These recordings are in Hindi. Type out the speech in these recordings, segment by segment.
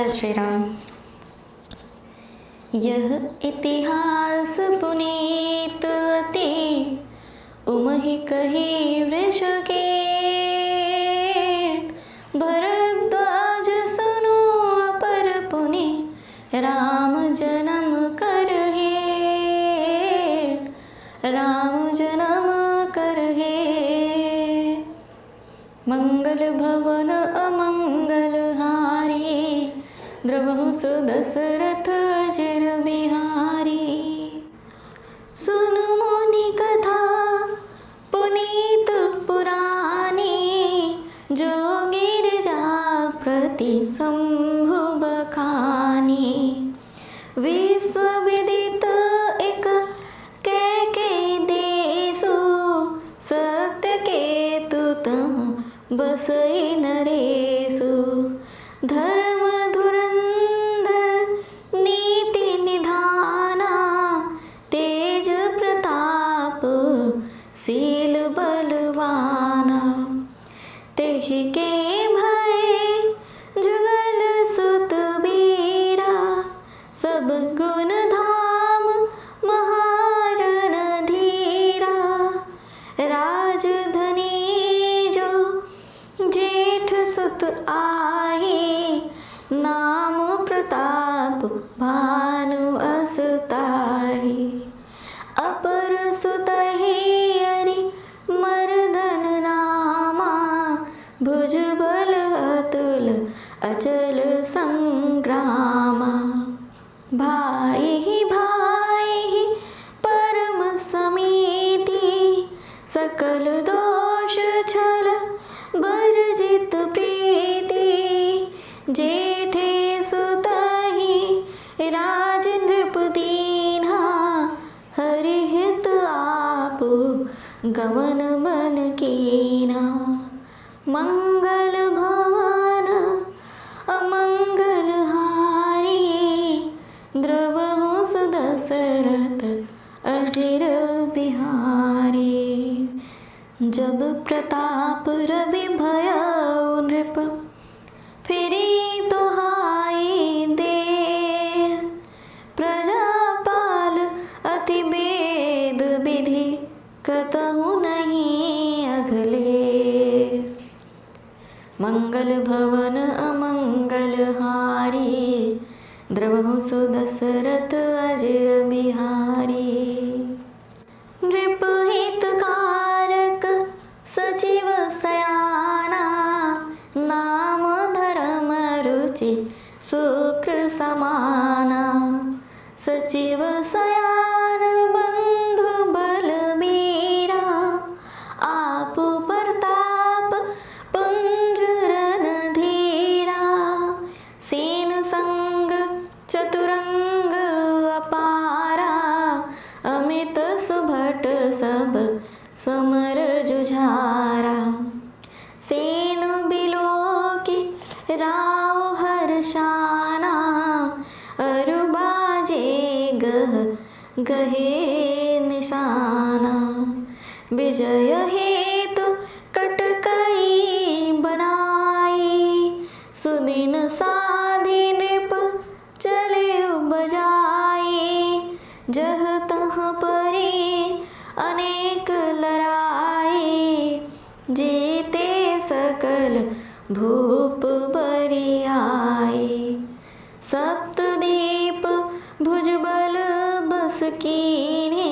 जय श्री राम। यह इतिहास पुनीत अति उमहि कही वृष के, भरद्वाज सुनो अपर पुनि राम जन्म कर हे, राम जन्म कर हे। मंगल भवन अमंगल हारी, द्रवहु सुदशरथ अजिर बिहारी। सुन मुनि कथा पुनीत पुरानी, जो गिरिजा प्रति शंभु बखानी। विश्व विदित एक कैकेयी देशु, सत्य केतु बसई नरेशु। धर्म धुरंधर नीति निधाना, तेज प्रताप शील बलवाना। तेहि के भय जुगल सुत बीरा, सब गुण धाम महारण धीरा। राजधनी जेठ सुत आए, नाम प्रताप भानु असुताहि। अपर सुत हरि मर्दन नामा, भुजबल अतुल अचल संग्रामा। भाई भाई परम समीति, सकल दोष छल बरजित प्रीति। जेठे सुतहि राज नृप दीन्हा, हरि हित आप गमन मन कीन्हा। मंगल भवन अमंगल हारी, द्रवहु सुदशरथ अजिर बिहारी। जब प्रताप रवि भयउ नृप, फिरी दुहाई देश। प्रजापाल अति वेद विधि, कतहु नहीं अखिलेश। मंगल भवन अमंगल हारी, द्रवहु सुदशरथ अजिर बिहारी। नृप हितकारक सचिव सयाना, नाम धर्म रुचि शुक्र समाना। सचिव सयान बंधु बलबीरा, आप प्रताप पुंज रणधीरा। सेन संग चतुरंग अपारा, अमित सुभट सब समर जुझारा। सेन बिलोकी राव हर्षाना, अरुबाजे गह गहे निशाना। विजय हेतु कटकई बनाई, सुदिन साधि नृप चले बजाई। जह तह परी अनेक लड़ाई, जीते सकल भूप बरियाई। सप्तदीप भुजबल बस कीन्हे,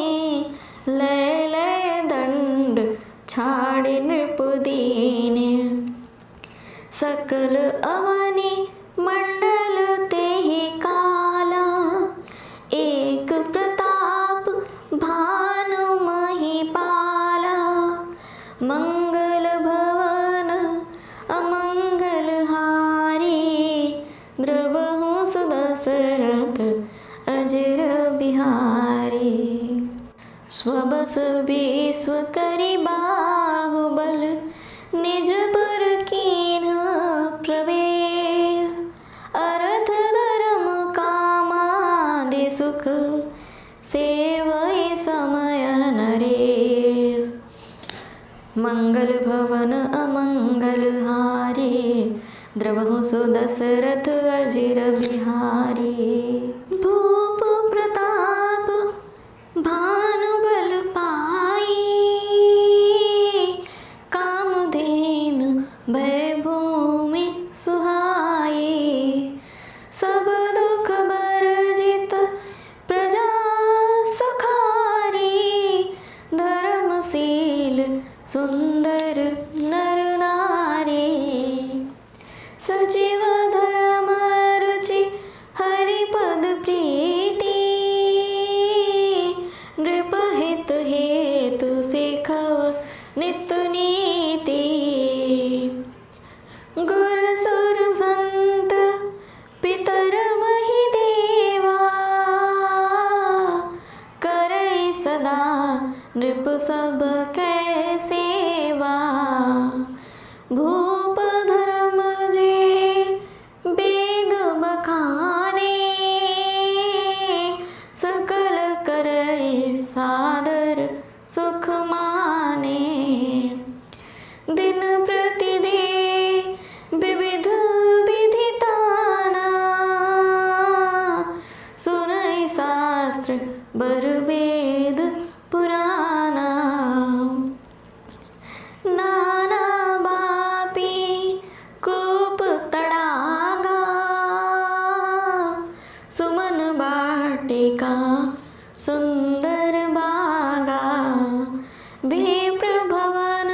लय लय दंड छाड़े नृप दीने। सकल अवनि मंडल तेहि काला, एक प्रताप भानु महिपाला। मंगल भवन अमंगल हारी, द्रवहु सुदशरथ अजिर बिहारी। स्वबस विश्व करि बाहुबल, निज पुर कीन्हा प्रवेश। अर्थ धर्म कामादि सुख, सेवई समय नरेश। मंगल भवन अमंगल हारी, द्रवहु सु दशरथ अजिर बिहारी। भूप प्रताप भानु बल पाई, कामधेनु भय भूमि सुहाई। सब दुख बरजित प्रजा सुखारी, धर्मशील सुंदर नर नारी। सजीव धर्म रुचि हरिपद प्रीति, नृपहित हेतु सिखव नित नीति। गुरु सुर संत पितर महि देवा, करई सदा नृप सब कै सेवा। भूप धर्म जे वेद बखाने, सकल करई सादर सुख माने। दिन प्रति दे विविध विधिताना, सुनई शास्त्र बर वेद पुराना। नाना बापी कूप तड़ागा, सुमन वाटिका सुंदर बागा। विप्र भवन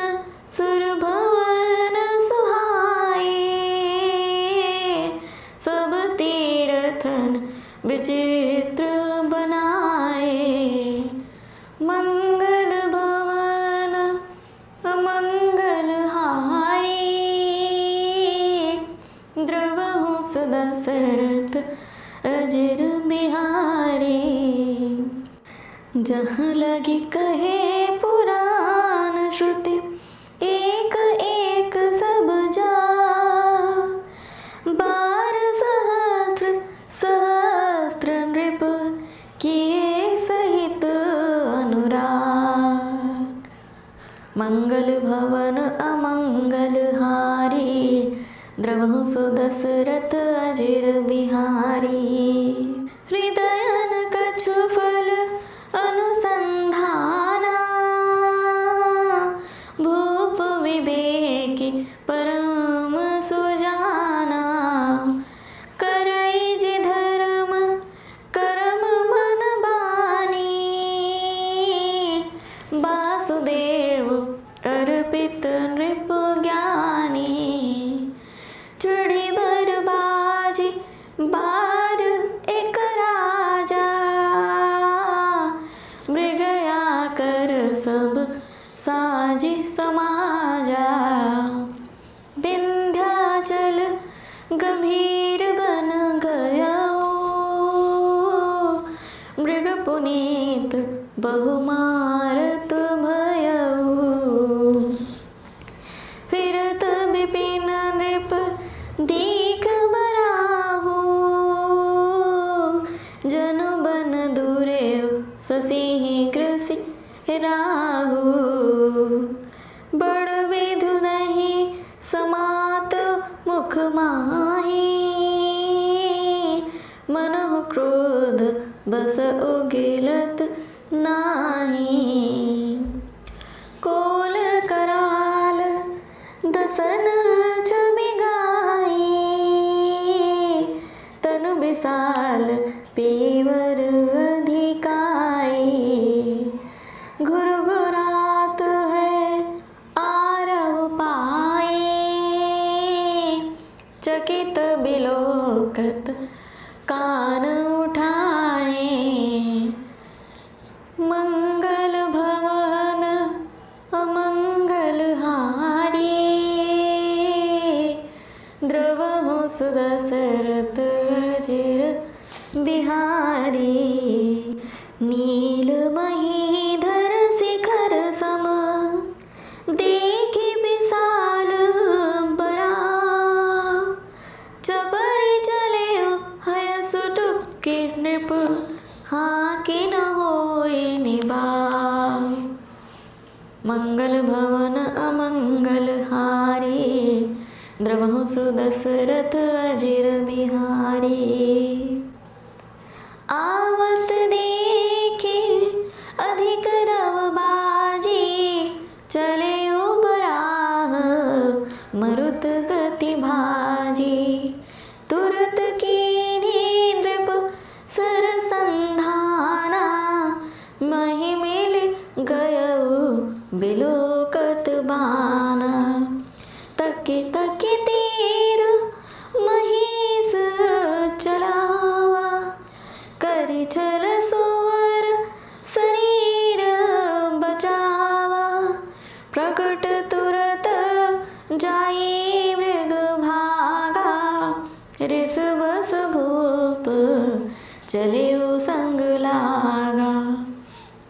सुर भवन सुहाए, सब तीर्थन विचित्र बनाए। मंगल भवन अमंगल हारी, द्रवहु सु दशरथ अजिर बिहारी। जहाँ लगी कहे पुराण श्रुति, एक एक सब जा। 12 सहस्त्र सहस्त्र नृप किए सहित अनुराग। मंगल भवन अमंगल हारी, द्रवहु सु दशरथ अजिर बिहारी। हृदयन कछु फल अनुसंधाना, भूप विवेकी परम सुजाना। करई जे धर्म कर्म मन बानी, वासुदेव अर्पित नृप ज्ञानी। चढ़ी बर बाजी बार एक राजा, मृगया कर सब साजी समाजा। विंध्याचल गंभीर बन गयो, मृग पुनीत बहुमारत भयऊ। फिरत विपिन नृप दीख बराहु, जनु बन दूरे ससिह ग्रसि राहु। बड़ विधु नहीं समात मुख माही, मनहु क्रोध बस उगिलत नाही। कोल कराल दसन छवि गाई, तनु विशाल पीवर अधिकाई। घुरघुरात है आरव पाए, चकित बिलोकत कान उठाए। मंगल भवन अमंगल हारी, द्रवहु सु दशरथ अजिर बिहारी। नीलमही धर शिखर सम, देखी विशाल बरा। चपरी चले हय सुटुपके नृप, हाके न होय निबाव। मंगल भवन अमंगल हारी, द्रवहु सुदशरथ अजिर बिहारी। आवत देखे अधिक रव बाजी, चले उबराह मरुत गति भाजी। तुरत कीन्ही नृप सरसंधाना, महि मिल गयउ बिलोकत बाना। तकी तकी तीर महिष चलावा, करि छल सुवर शरीर बचावा। प्रकट तुरत जाई मृग भागा, रिस बस भूप चलियो संग लागा।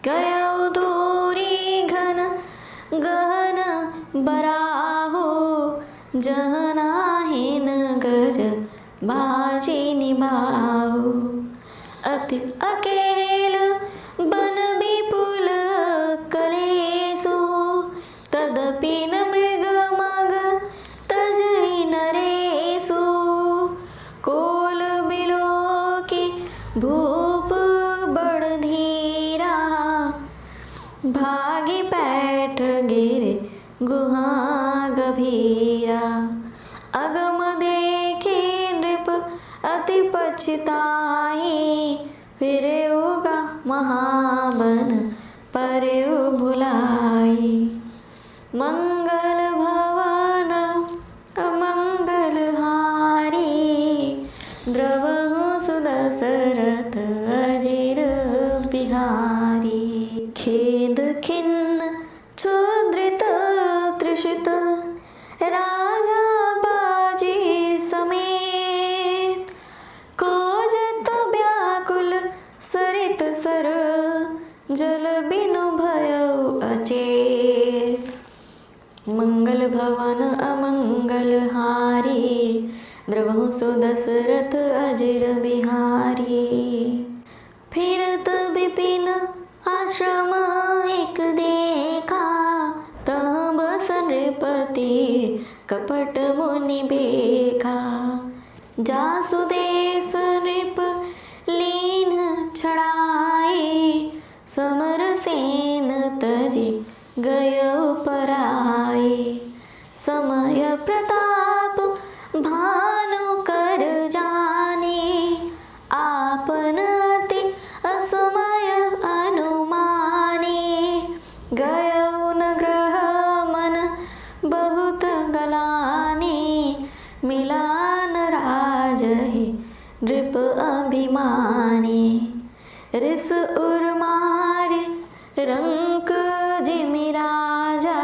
गयो दूरी घन गहन बराहो, जह नाहिन गज बाजी निबाहो। अति अकेल बन विपुल कलेसु, तदपि न मृग मग तजहि नरेसु। कोल बिलो की भूप बड़ धीरा, भागी पैठ गिरे गुहा गभीरा। अगम देखे नृप अति पछताई, फिरे उगा महाबन परे भुलाई। मंगल भवन अमंगल हारी, द्रवहु सुदशरथ अजिर बिहारी। खेद खिन्न क्षुद्रित तृषित, राजा बाजी समेत। खोजत व्याकुल सरित सर, जल बिनु भयउ अचेत। मंगल भवन अमंगल हारी, द्रवहु सुदशरथ अजिर बिहारी। फिरत विपिन आश्रम एक देखा, तह बस नृपति कपट मुनि बेखा। जासु देश नृप लीन छड़ाए, समर सेन तजि गयो पराए। समय प्रताप भानु कर जाने, आपन अति असमय अनुमाने। गयो न ग्रह मन बहुत गलाने, मिलान राजहि नृप अभिमानी। रिस उर मारे रंक जिमि राजा,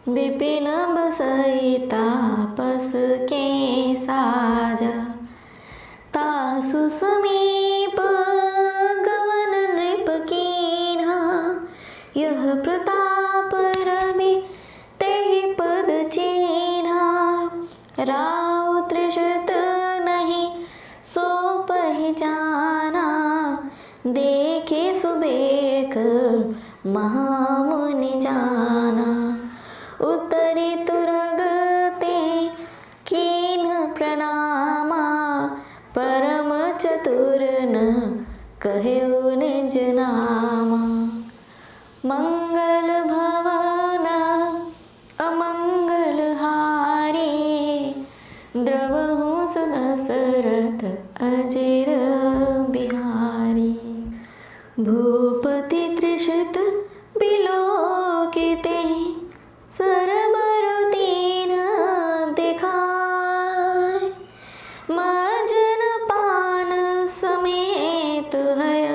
विपिन बसई तापस के साजा। तासु समीप गवन नृप कीन्हा, यह प्रताप रवि तेहि पद चीन्हा। राव तृषित नहीं सो पहचाना, देखे सुबेख महामुनि जाना। उतरी तुरगते कीन्ह प्रणामा, परम चतुर न कहेउ निज नामा। मंगल भवन अमंगल हारी, द्रवहु सुदशरथ अजिर बिहारी। भूपति तृषित बिलोकिते, सरबरु दीन दिखाय। मार्जन पान समेत हय,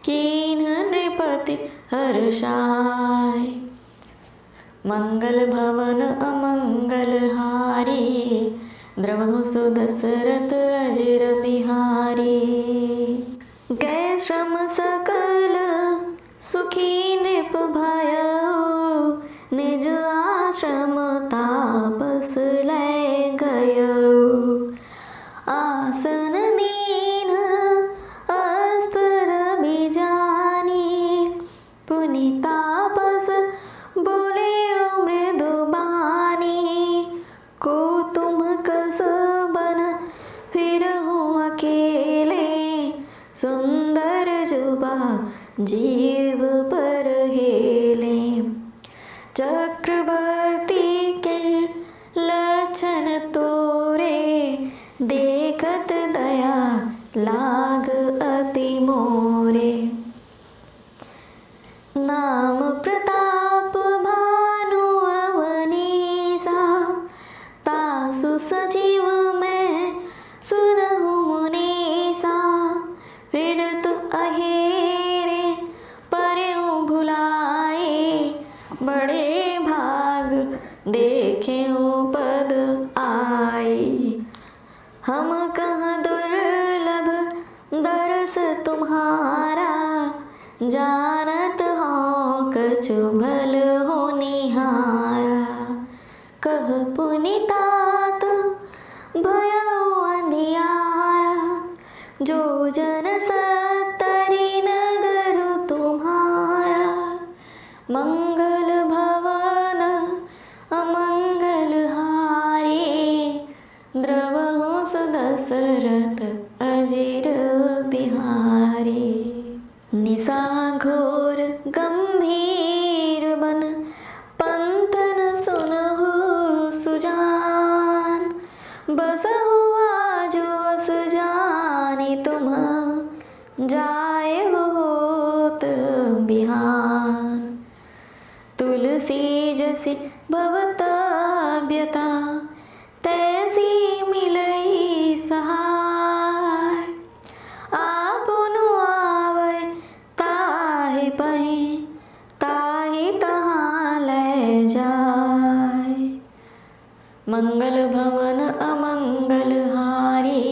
कीन्ह नृपति हर्षाय। मंगल भवन अमंगल हारी, द्रवहु सुदशरथ अजिर बिहारी। गए श्रम सकल सुखी नृप भयउ, निज आश्रम तापस लय गयउ। आसन दीन अस्तर बिजानी, पुनि तापस बोले मृदु बानी। को जुबा जीव पर हेले। चक्रवर्ती के लक्षण तोरे, देखत दया लाग अति मोरे। नाम प्रताप भानु अवनीसा, तासु सजीव में सुनहु मुनीसा। फिरत अहेरे पर्यों भुलाए, बड़े भाग देखें पद आई। हम कहाँ दुर्लभ दरस तुम्हारा, जानत हो कछु भल होनिहारा। कह पुनितात भयो अंधियारा, जो जन सत्तरी नगर तुम्हारा। मंगल भवन अमंगल हारे, द्रवहु दशरथ अजिर बिहारी। निशा घोर गंभीर बन, पंथन सुनहु सुजान। बसहु आजो अस जानी तुम, जाए होत बिहान। तुलसी जसी भवतव्यता, तैसी मिलई सहाय। आपनु आवै ताहि पहि, ताहि तहाँ ले जाय। मंगल भवन अमंगल हारी,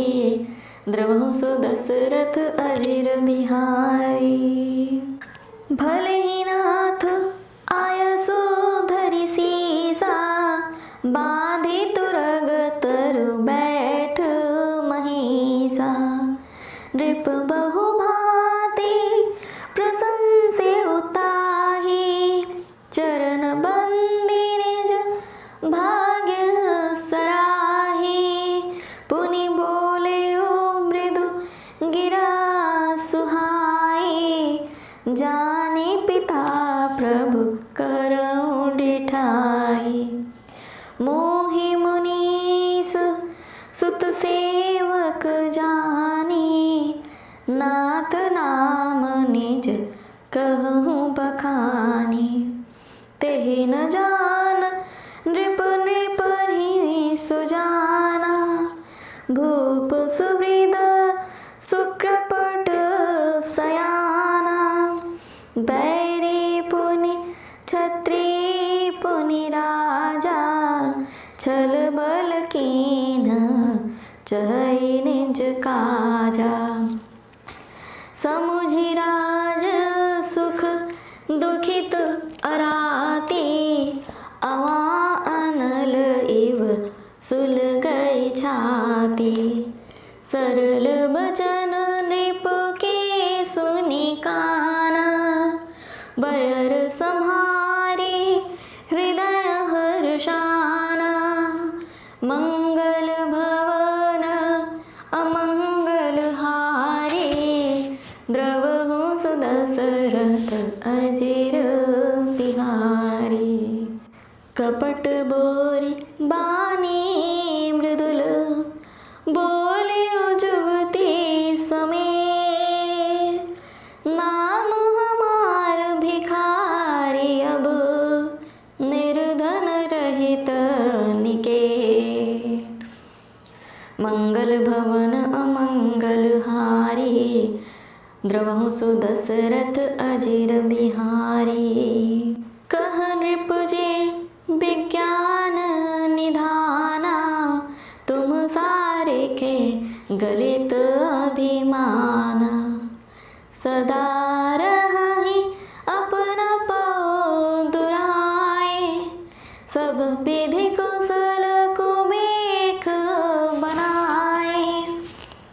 द्रवहु सो दशरथ अजिर बिहारी। भले ही नाथ आयसो धरि सीसा, बांधे तुरग तरु बैठ महिषा। नृप बहु भांति प्रशंसे उताही, चरण बंदी निज भाग्य सराही। पुनि बोले ओ मृदु गिरा सुहाई, जाने पिता प्रभु करऊं डिठाई। मोहि मुनीस सुत सेवक जानी, नाथ नाम निज कहूँ बखानी। तेहि न जान नृप नृप ही सुजाना, भूप सुवृद शुक्रपट सयाना। बैरी पुनि क्षत्रिय पुनि राजा, छल बल कीन चहई निज काजा। समुझि राज सुख दुखित अराती, अवा अनल इव सुलगई छाती। सरल बचन नृप के सुनि काना, बयर सम्हारे हृदय हर्षाना। मंगल भवन अमंगल हारे, द्रवहु दशरथ अजिर बिहारी। कपट बोरी बानी मृदुल, बोले जुबती समय। नाम हमार भिखारी अब, निर्धन रहित निकेत। मंगल भवन अमंगल हारी, द्रवहु सो दशरथ अजिर बिहारी। कह नृप जे विज्ञान निधाना, तुम सारे के गलित अभिमाना। सदा रहि अपना पौ दुराए, सब विधि कुशल कुबेख बनाए।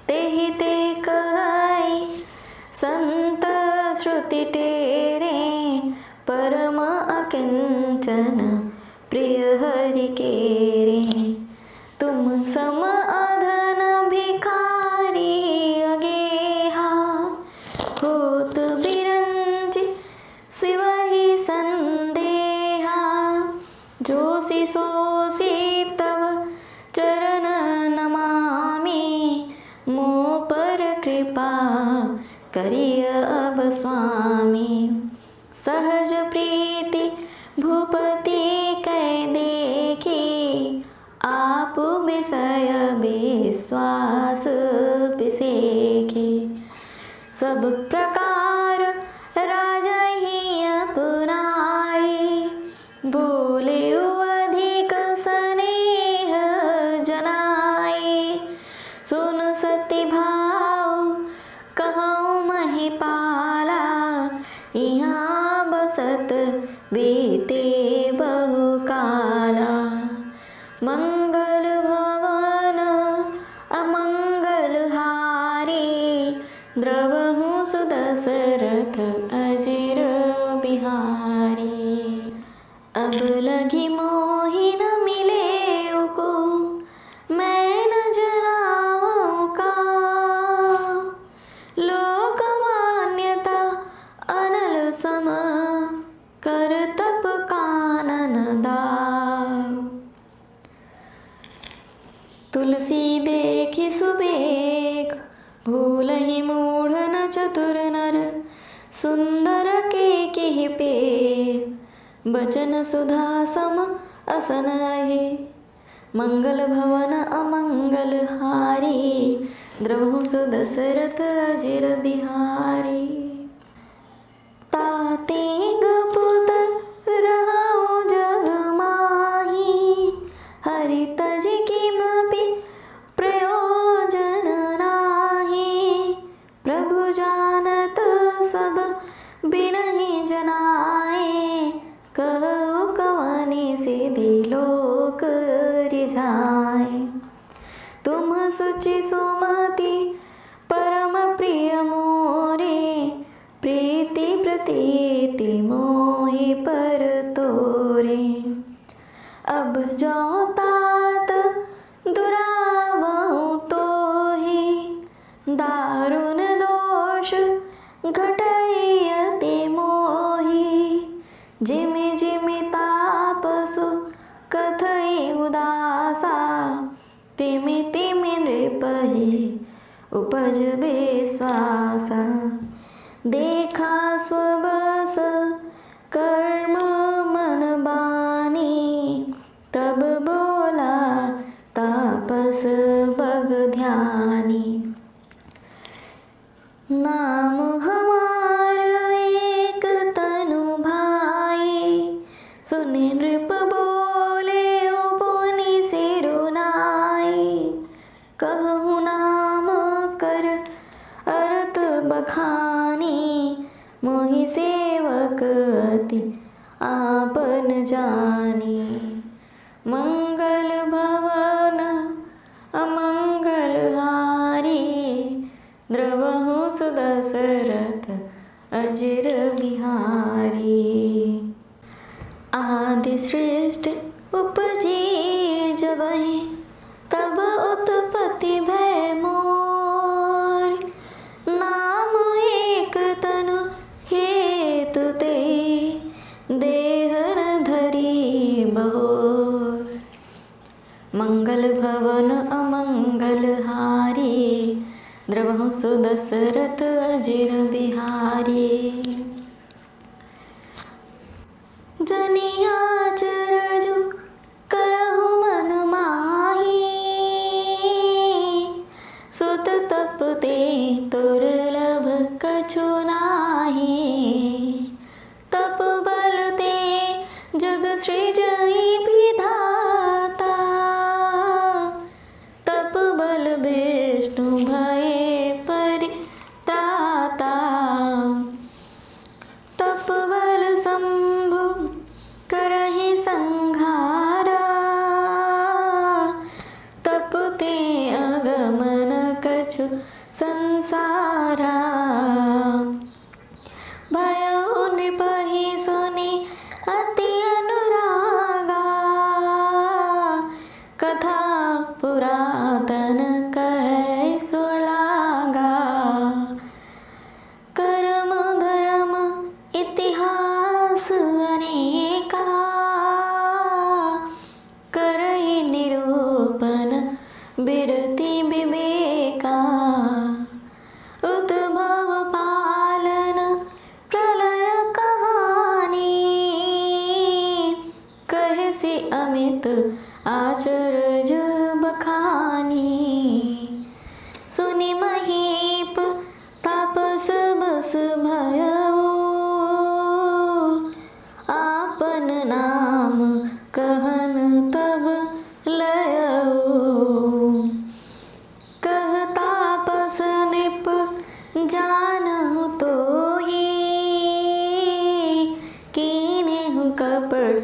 तेहि ते कहि संत श्रुति टेरे, परम अकिंचन प्रिय हरि केरे। तुम सम अधन भिखारी अगेहा, हो होत बिरंची शिवहि संदेहा। जोसि सोसि तव चरण नमामि, मोह पर कृपा करिय अब स्वामी। सहज प्रीति भूपति कै देखी, आप विषय विश्वास बिसेखी। सब प्रकार राजहि अपनाई, बोले अधिक स्नेह जनाई। सुन सती भाव कहूँ महिपाला, यहाँ बसत बीते बहुकाला। मंगल भवन अमंगल हारी, द्रवहु सुदशरथ अजिर बिहारी। अब लगी मोहि न मिले को, मैं न जरावूं का। लोक मान्यता अनल सम, कर तप कानन दाव। तुलसी देखि सुबेग, भूलहि मूढ़ न चतुर नर। सुंदर केकहि पेर, बचन सुधा सम असन अहे। मंगल भवन अमंगल हारी, द्रवहु सुदशरथ अजिर बिहारी। ताते पुत रहु जग माही, हरि तज किमपि प्रयोजन नाही। प्रभु जानत सब बिनहि जनाए, कहु कवनि सिधि लोक रिझाए। तुम सुचि सुमति परम प्रिय मोरे, प्रीति प्रतीति मोहि पर तोरे। अब जो तात दुरावहु तोहि, दारुण दोष घटई अति मोहि। जिमि जिमि तापसु कथई उदासा, तिमि तिमि नृपहि उपज विश्वासा। देखा स्वबस कर्म मन बानी, तब बोला तापस बग ध्यानी। नाम हमार एक तनु भाई, सुनि नृप बोले पुनि सिरुनाई। कहु नाम कर अरत बखानी, मोहि सेवक अति आपन जानी। मंगल भवन अमंगल हारी, द्रवहु सुदशरथ अजिर बिहारी। आदि सृष्टि उपजी जबहि, तब उत्पत्ति भय मोर। नाम एक तनु हेतु ते, देह न धरी बहोर। मंगल भवन अमंगल हारी, द्रवहु सुदशरथ अजिर बिहारी। जनिया चरजु करहु मन माही, सुत तपते दुर्लभ कछु नाही। तप बल ते जग सृजई विधाता, तप बल विष्णु भये परित्राता। तप बल शंभु करहि संहारा, तपते अगमन कछु संसारा। भयो नृपहि सुनि अति अनुरागा, कथा पुरातन कहे सुलागा। कर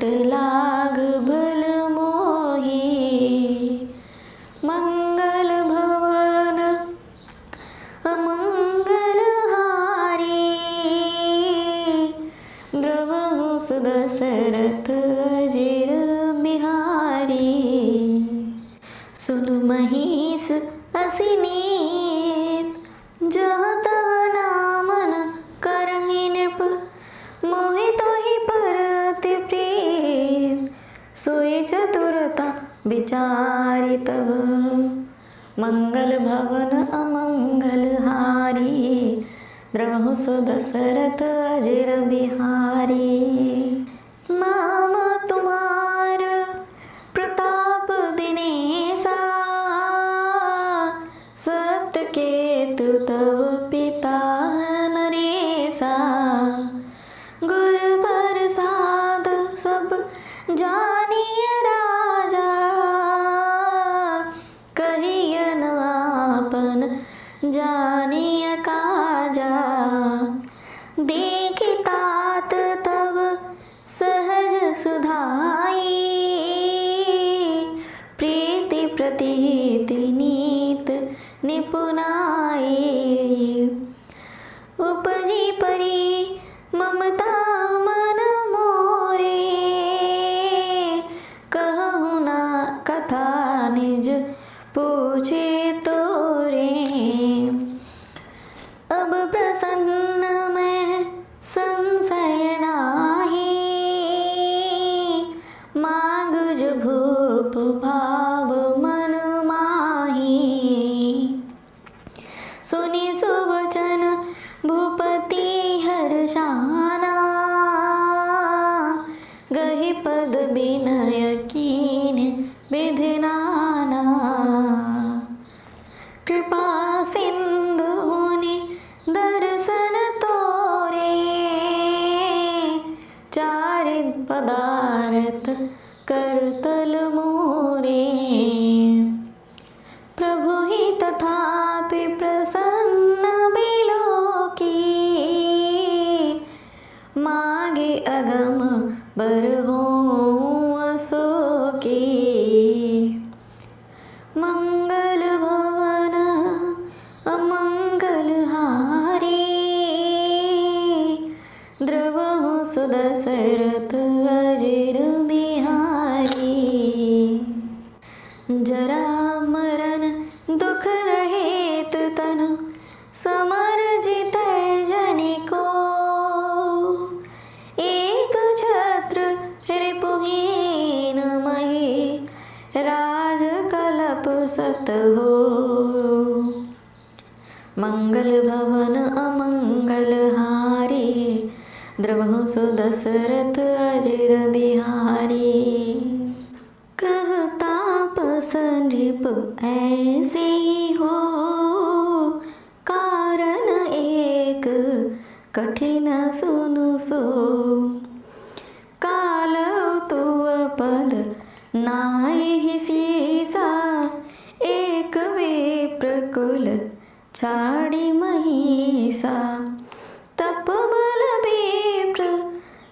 पट लाग भल मोही। मंगल भवन अमंगल हारी, द्रवहु सुदशरथ अजिर बिहारी। सुनु महिष असिनीत, जह तह नामन करहि नृप। मोहि तोहि पर अति प्रीत, सोई चतुरता विचारि तब। मंगल भवन अमंगल हारी, द्रवहु सुदशरथ अजिर बिहारी। नाम तुम्हार प्रताप दिनेसा, सत्य केतु तव पिता नरेसा। गुर प्रसाद सब जानिय राजा, कहियन आपन जानिय काजा। देखि तात तब सहज सुधाई, प्रीति प्रतीति नीत निपुणाई। उपजी परी ममता मन मोरे, कहूँ ना कथा निज पूछे तोरे। अब प्रसन्न मैं संशय नाही, मांगुज भूप भाव मन माही। सुनि सुवचन भूपति हर्षाना, गहि पद विनय कीन्ह विधि नाना। कृपा सिंधु मुनि दर्शन तोरे, चारित पदारथ करतल मोरे। प्रभु ही तथापि प्रसन्न बिलोकी, मागे अगम बरहों अशोकी। मंगल भवन अमंगल हारी, द्रवहु सुदशरथ अजिर बिहारी। जरा मरण दुख रहित तनु, समर जितै जनिको। एक छत्र रिपुहीन मही, राज कलप सत हो। मंगल भवन अमंगल हारी, द्रवहु सुदशरथ अजिर बिहारी। कहता नृप ऐसे हो, कारण एक कठिन सुनु सो। काल तुअ पद नाहि सीसा, एक विप्रकुल छाड़ी महिषा। तप बल विप्र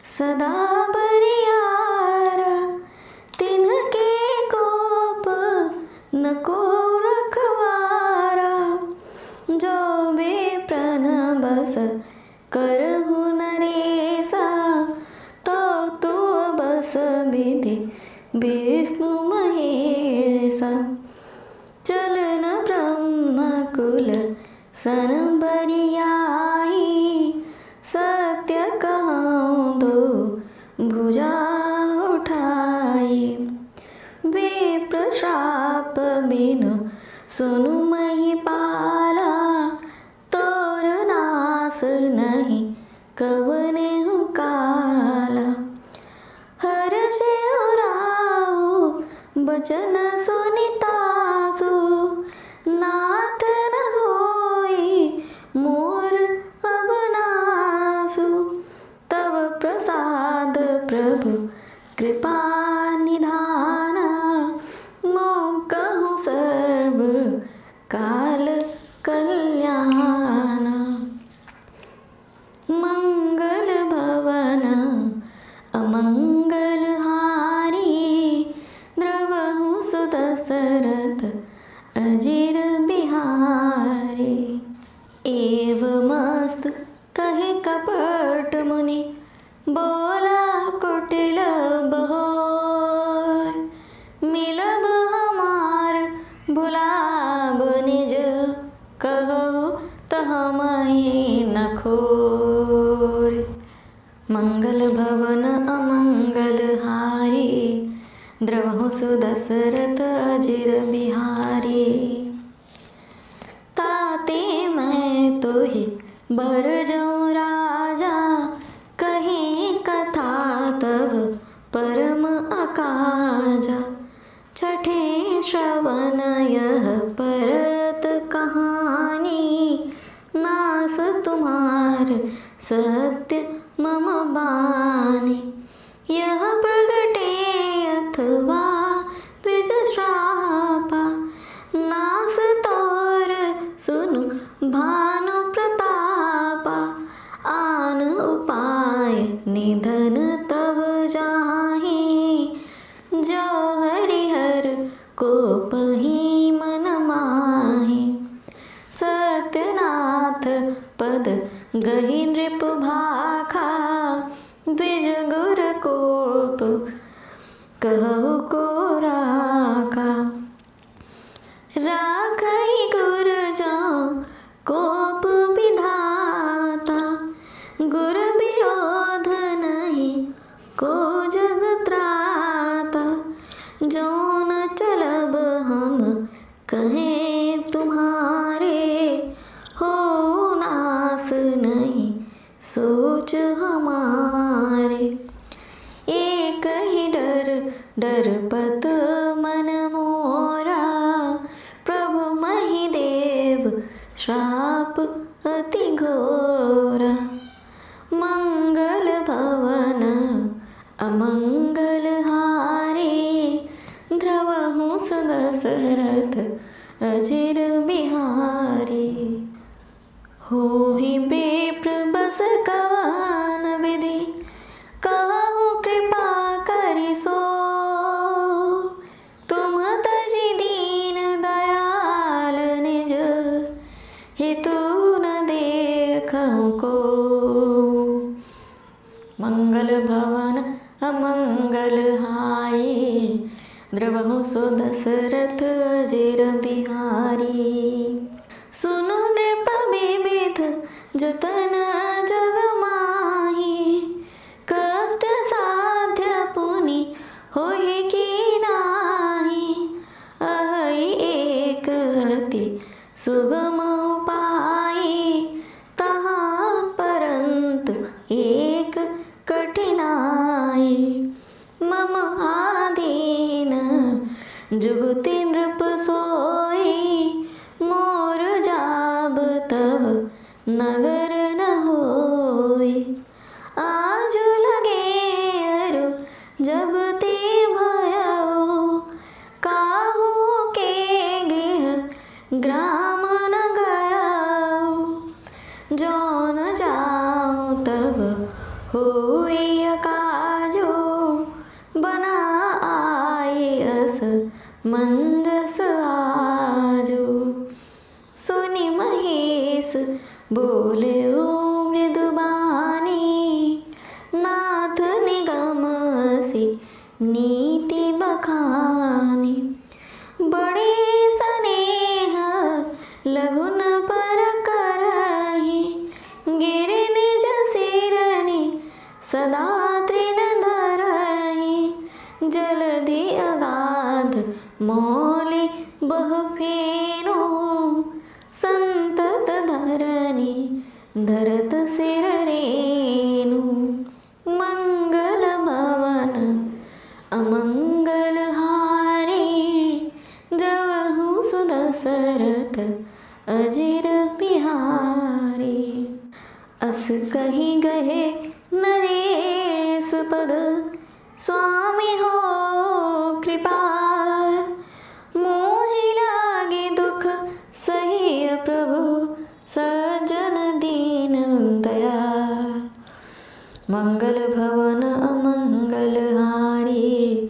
सदा बरियारा, तिन्हके कोप न को रखवारा। जो विप्रन बस करहु नरेसा, तो तू बस विधि विष्णु महेशा। चलन ब्रह्मकुल सन बरियाई, सत्य कहूँ दो भुजा उठाई। विप्र श्राप बिनु सुनु महिपाला, तोर नास नहीं कवने काला। हर्षे उराऊ बचन सुनितासु, नाथ न सोई मोर अब नासु। तब प्रसाद प्रभु कृपा निधाना, मों कहूँ सर्व काल कल्याणा। मंगल भवन अमंगल बोला कुटिल बहोर, मिलब हमार भुलाब निज, कहो त हमहि न खोर। मंगल भवन अमंगल हारी, द्रवहु सुदशरथ अजिर बिहारी। ताते मैं तो ही बर जाऊं राजा, कहीं कथा तब परम अकाजा। छठे श्रवण यह परत कहानी, नास तुम्हार सत्य मम बानी। यह प्रगटे अथवा द्विज श्रापा, नास तोर सुनु भानु प्रतापा। आन उपाय निधन तब जाहि, जो हरिहर को पही मन माहि। सत्यनाथ पद गहि नृप भाखा, द्विज गुर कोप कहु को राखा। राखई गुर जो कोप विधाता, गुर विरोध नहीं को जग त्राता। जो न चलब हम कहें तुम्हारे, हो नास नहीं सोच हमारे। एक ही डर डरपत मन मोरा, प्रभु महिदेव श्राप अति घोरा। मंगल भवन अमंगल हारी, द्रवहु सुदशरथ अजिर बिहारी। होहि विप्र बस कवन विधि, कहु कृपा करि सो। तुम तजि दीन दयाल निज, हितु न देखहु को। मंगल भवन अमंगल हारी, द्रवहु सुदशरथ अजिर बिहारी। सुनु नृप विविध जतन जग माही, कष्ट साध्य पुनि होहि की नाही। अहि एक अति सुगम उपाय, तहाँ परंतु एक कठिनाई। मम आधीन जुगति नृप सोई, मोर जाब तब नगर न होई। आज लगे अरु जब ते भयो, काहू के गृह ग्राम न गयो। जो न जाओ तब होई अकाजो, बना आए अस मंजस आजो। सुनि महेश बोले ओ मृदुबानी, नाथ निगम सि नीति बखानी। बड़े स्नेह लघु न पर करहि, गिरि निज सिरनि सदा तृण धरहि। जलधि अगाध मौलि बहु फेनु, संतत धरनि धरत सिर रेनु। मंगल भवन अमंगल हारी, द्रवहु सुदशरथ अजिर बिहारी। अस कहि गहे नरेश पद, स्वामी हो कृपाल। मोहि लागे दुख सहिय प्रभु, सज्जन दीन दयाल। मंगल भवन अमंगल हारी,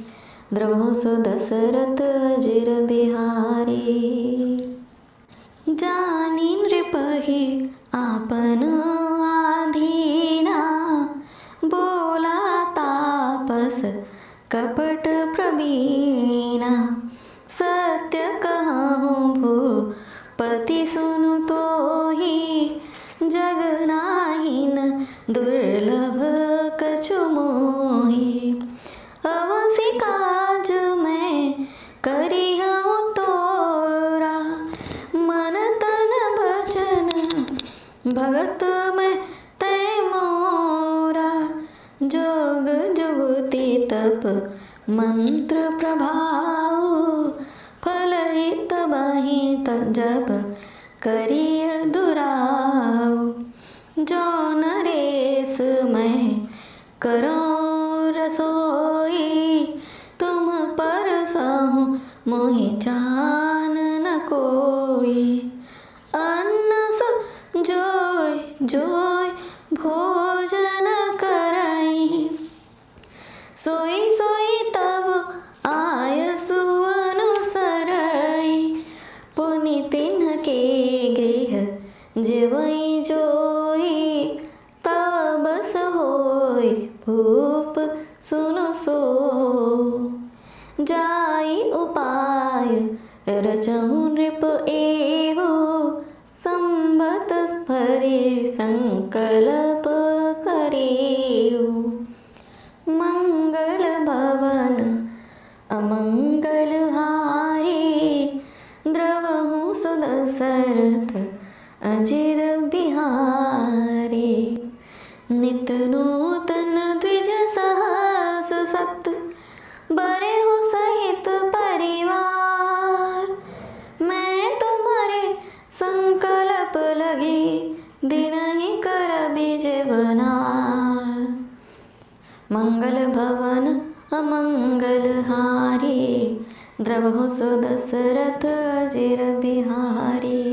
द्रवहु सुदशरथ अजिर बिहारी। जानि नृपहि आपन आधीना, बोल दुर्लभ कछु मोहि। अवसि काज मैं करिहूँ तोरा, मन तन वचन भगत में तै मोरा। जोग जुगति तप मंत्र प्रभाव, फल हित बहित जप करिय दुराव। जो नरेश मैं करो रसोई, तुम परसहु मोहि जान न कोई। अन्न स जोय जोय भोजन करई, सोई सोई तब आयसु अनुसरई। पुनि तिन्ह के गृह जेवई जोई, तब बस होय भूप सुनु सो। जाई उपाय रचहु नृप एहु, संबत भरि संकल्प करेहु। मंगल भवन अमंगल हारी, द्रवहु सुदशरथ अजिर बिहारी। नित नूतन द्विज सहस सत, बरेहु सहित परिवार। मैं तुम्हारे संकल्प लगी, दिनहि करबि जीवनार। मंगल भवन अमंगल हारी, द्रवहु सुदशरथ अजिर बिहारी।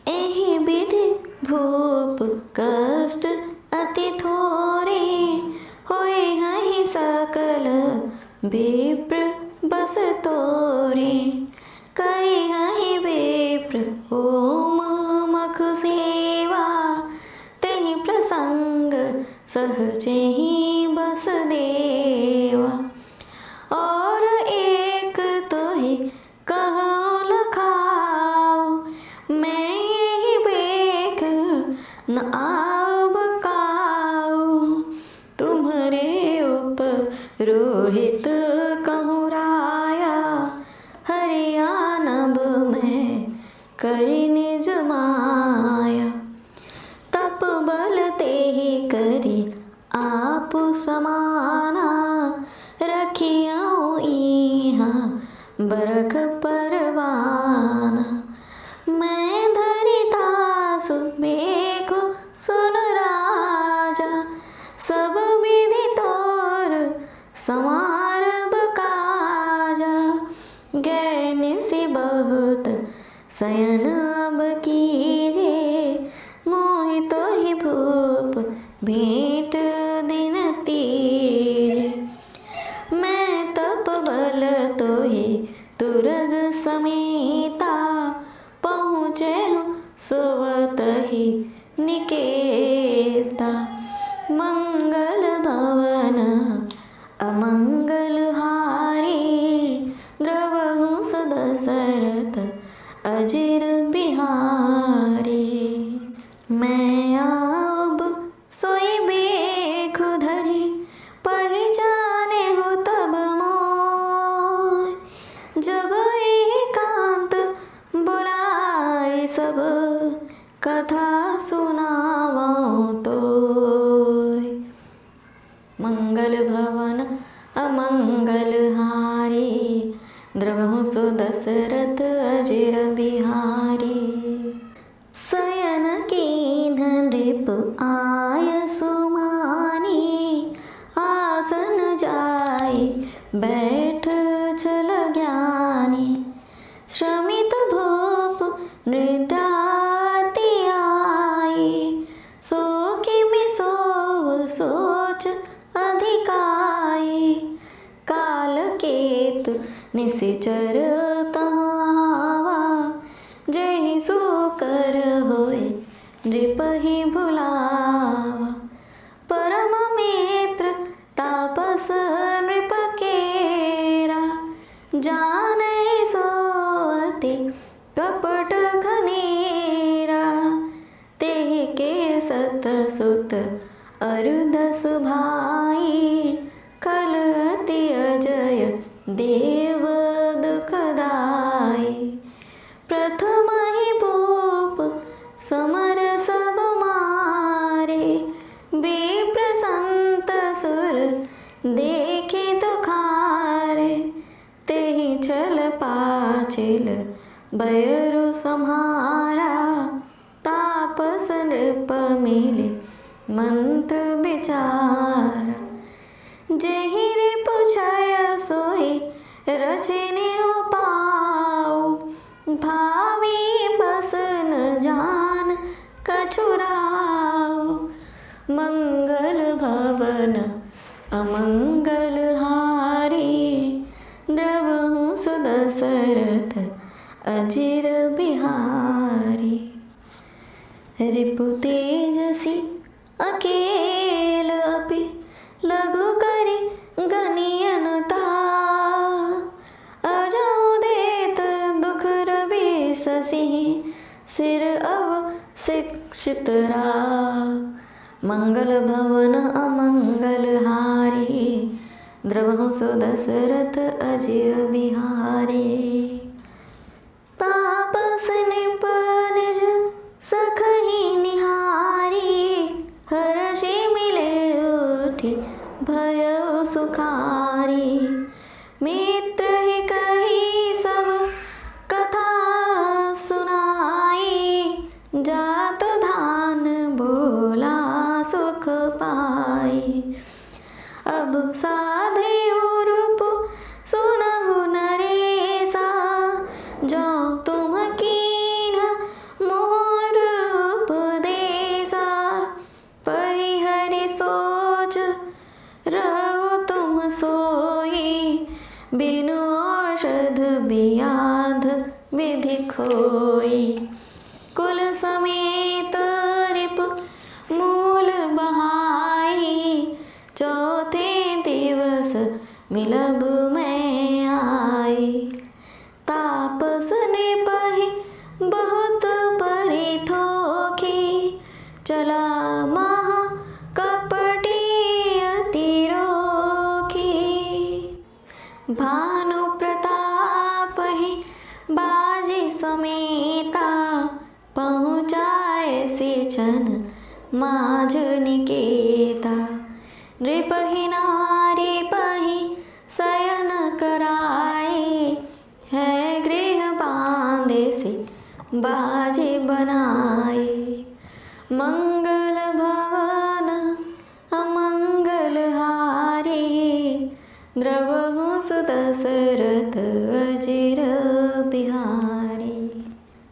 एहि विधि भूप कष्ट अति थोरे, होय हहि सकल विप्र बस तोरे। करि हहि विप्र होम मख सेवा, तेहि प्रसंग सहजेहि बस देवा। और एक तोहि कहूँ लखाओ, मैं यही बेख न आब काऊ। तुम्हारे उपरोहित कहूँ राया, हरियाणब में करि निज माया। तप बल तेहि करि आप समाना, रखियौ इहाँ बरख परवाना। मैं धरितासु बेखु सुन राजा, सब विधि तोर समारब काजा। गैनिसि बहुत शयन अब कीजे, मोहि तोहि भूप भेंट दिन तीजे। मैं तप बल तोहि तुरग समेता, पहुँचे सुवतहि निकेता। मंगल भवन अमंगल हारी, द्रवहु सुदशरथ अजिर बिहारी। मैं अब सोई बेखु धरि, पहचाने हो तब मोय। जब एकांत बुलाए सब, कथा सुनावो तोय। मंगल भवन अमंगल हारी, द्रवहु सुदशरथ अजिर बिहारी। शयन कीन्ह नृप आयसु मानी, आसन जाय बैठ चल ज्ञानी। श्रमित भूप निद्राति आई, सो किमि सोव सोच अधिकाई। काल केतु निशिचर तहावा, जहि सो कर होय नृपहि भुलावा। परम मित्र तापस नृप केरा, जाने सो अति कपट घनेरा। तेहि के सत सुत अरुदस भाई खल अति अजय देव दुखदाई। प्रथम ही भूप समर सब मारे, विप्र संत सुर देखे दुखारे। तेहि छल पाचिल बयरु सम्हारा, तापस नृप मिले मंत्र विचारा। जेहि रिपु छय सोई रचने उपाऊ, भावी बस न जान कछुराऊ। मंगल भवन अमंगल हारी, द्रवहु सुदशरथ अजिर बिहारी। रिपु तेजसी अकेल अपि, लघु करि गनियनता। अजौ देत दुख रवि शशि, सिर अव शिक्षित राव। मंगल भवन अमंगल हारी, द्रवहु सुदशरथ अजिर बिहारी। तापस नृप निज सखहि निहारी, हर्षि मिले उठि भयो सुखारी। मित्र ही कही सब कथा सुनाई, जात धान बोला सुख पाई। अब साधे रूप सुनहु नरेसा, जो तुम कीन्ह मोर उपदेसा। परिहरि सोच रहो तुम सोई, बिनु औषध बियाध विधि खोई। कुल समेत रिपु मूल बहाई, चौथे दिवस मिलब मैं आई। तापस नृपहि बहुत परिथोखी, चला महा कपटी अति रोखी। भानु प्रताप ही बाजी समेता, पहुँचाए सिचन माझ निकेता। नृपहि नारी पहि शयन कराए, है गृह बांधे से बाजी बनाए। मंगल भवन अमंगल हारी, द्रवहु सुदशरथ अजिर बिहारी।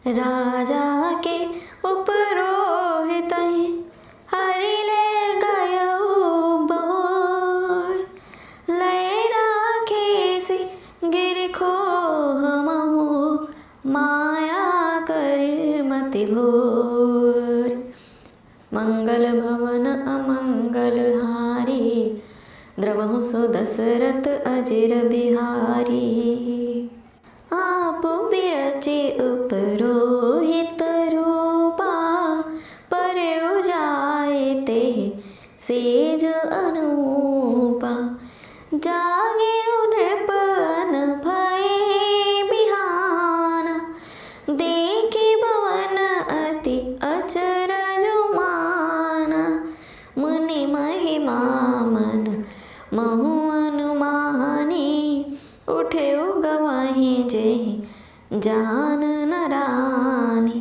राजा के उपरोहित हरि ले गयउ बोर, ले राखे से गिर खोह महु, माया कर मति भोर। मंगल भवन अमंगल हारी, द्रवहु सुदशरथ अजिर बिहारी। आप बिरचे उपरोहित रूपा, पर उजाए तेहि सेज अनूपा। जागे नृपन भये बिहाना, देखे भवन अति अचरजु माना। मुनि महिमा मन महु अनुमानी, उठे गवाही जेहि जान न रानी।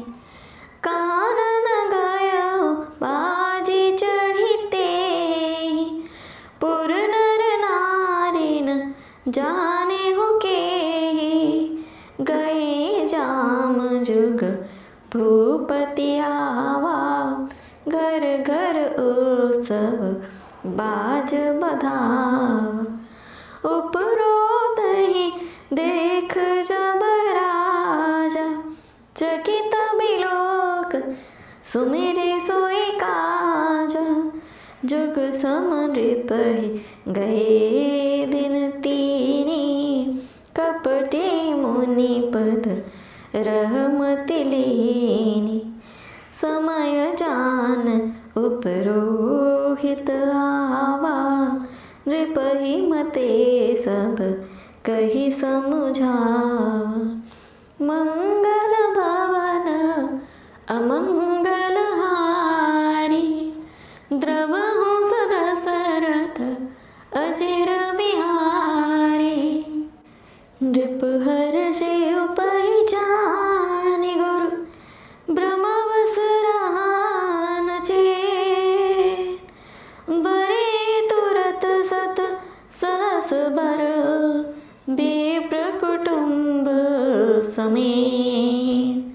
कानन गयो बाजी चढ़िते, पुर नर नारी न जाने हो के। गए जाम जुग भूपति आवा, घर घर उत्सव बाज बधावा। उपरोत ही देख जब राजा, चकित बिलोक सुमिरे सोई काजा। जुग सम नृपहि गए दिन तीनी, कपटी मुनि पद रहमति लीनी। समय जान उपरोहित आवा, नृपहि मते सब कही समझावा। मंगल भवन अमंगल हारी, द्रवहु सदशरथ अचिर बिहारी। नृप हर्षि उपहि जानि गुरु, ब्रह्मवस रहा न चेत। बरे तुरत सत सहस बर, विप्र कुटुंब समेत।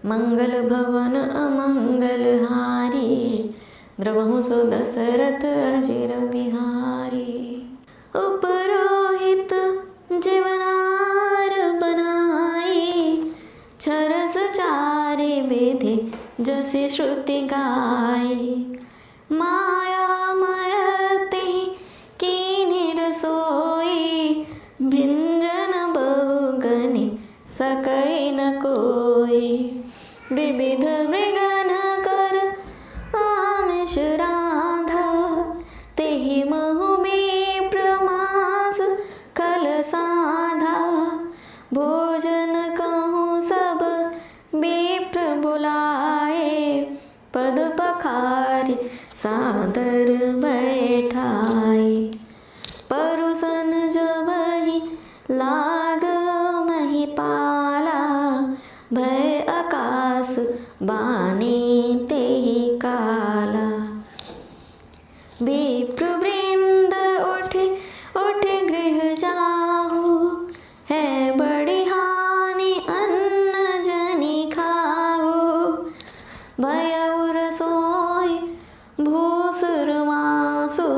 मंगल भवन अमंगल हारी, द्रवहु सो दशरथ अचिर बिहारी। उपरोहित जीवनार बनाई, छरस चारि विधि जसि श्रुति गाई। माया मयति कीन्हि रसोई, भिंजन बहुगनि सकै न कोई। विविध मृगन कर आमिष रांधा, तेहि महु विप्र मास कल साधा। भोजन कहूँ सब विप्र बुलाए, पद पखारि सादर बैठाए। परुसन जबहि लाग महिपाला, भय आकाश बानी तेहि काला। विप्र वृंद उठे उठे गृह जाहु, है बड़ी हानि अन्न जनि खाहु। भयउ रसोई भूसुर मासु,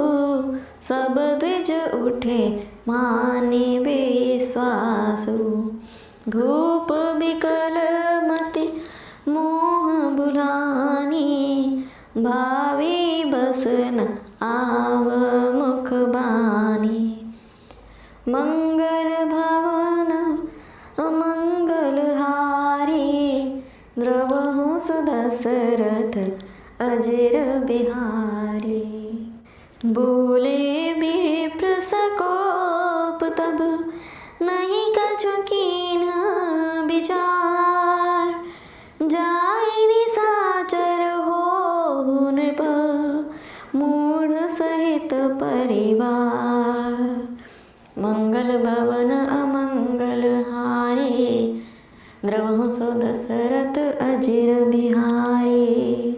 सब द्विज उठे मानि विश्वासु। भूप बिकल मति मोह बुलानी, भावी बसन आव मुख बानी। मंगल भवन अमंगल हारी, द्रवहु दशरथ अजिर बिहारी। बोले विप्र सकोप तब, नहीं कछु कीन्ह विचार। जाई निशाचर हो नृप, मूढ़ सहित परिवार। मंगल भवन अमंगल हारी, द्रवहु सो दशरथ अजिर बिहारी।